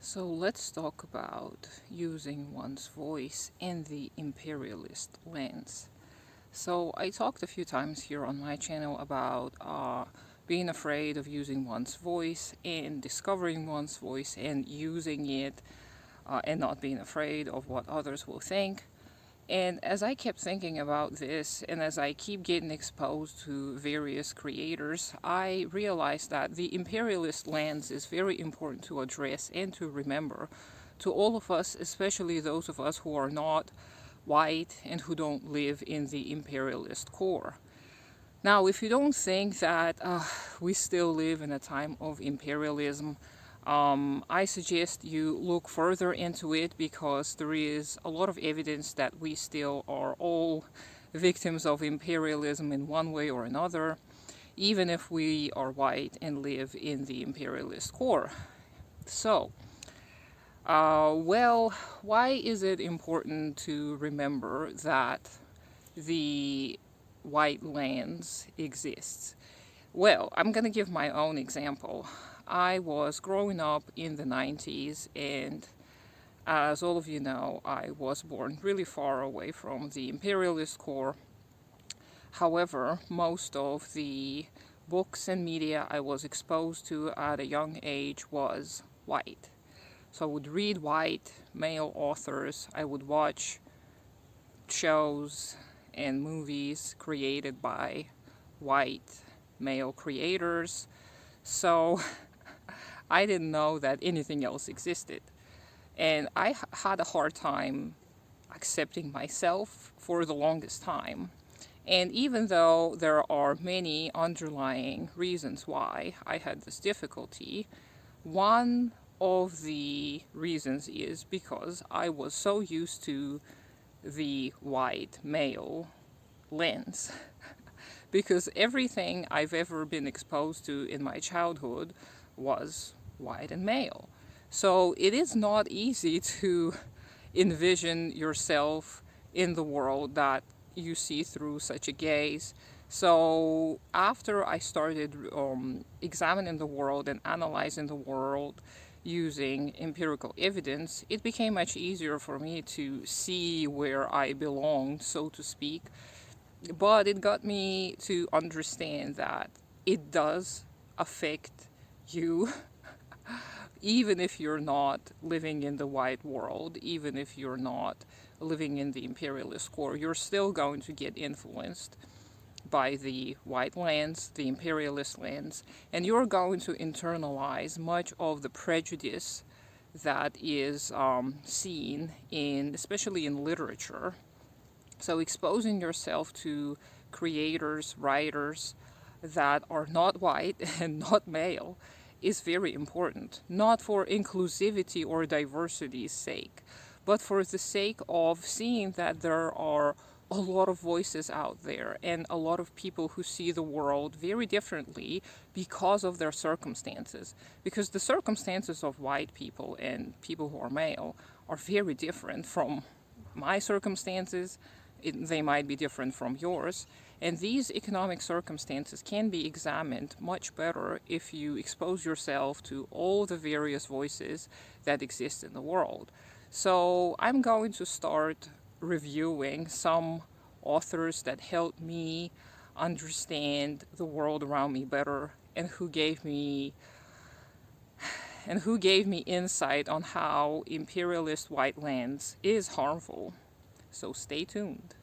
So let's talk about using one's voice in the imperialist lens. So I talked a few times here on my channel about being afraid of using one's voice and discovering one's voice and using it and not being afraid of what others will think. And as I kept thinking about this, and as I keep getting exposed to various creators, I realized that the imperialist lens is very important to address and to remember to all of us, especially those of us who are not white and who don't live in the imperialist core. Now, if you don't think that we still live in a time of imperialism, I suggest you look further into it, because there is a lot of evidence that we still are all victims of imperialism in one way or another, even if we are white and live in the imperialist core. So, why is it important to remember that the white lens exists? Well, I'm going to give my own example. I was growing up in the 90s, and as all of you know, I was born really far away from the imperialist core. However, most of the books and media I was exposed to at a young age was white. So I would read white male authors, I would watch shows and movies created by white male creators. So I didn't know that anything else existed. And I had a hard time accepting myself for the longest time. And even though there are many underlying reasons why I had this difficulty, one of the reasons is because I was so used to the white male lens. Because everything I've ever been exposed to in my childhood was white and male. So it is not easy to envision yourself in the world that you see through such a gaze. So after I started examining the world and analyzing the world using empirical evidence, it became much easier for me to see where I belonged, so to speak. But it got me to understand that it does affect you, even if you're not living in the white world, even if you're not living in the imperialist core, you're still going to get influenced by the white lens, the imperialist lens, and you're going to internalize much of the prejudice that is seen in, especially in literature. So exposing yourself to creators, writers that are not white and not male is very important, not for inclusivity or diversity's sake, but for the sake of seeing that there are a lot of voices out there and a lot of people who see the world very differently because of their circumstances. Because the circumstances of white people and people who are male are very different from my circumstances. They might be different from yours. And these economic circumstances can be examined much better if you expose yourself to all the various voices that exist in the world. So I'm going to start reviewing some authors that helped me understand the world around me better, and who gave me insight on how imperialist white lens is harmful. So stay tuned.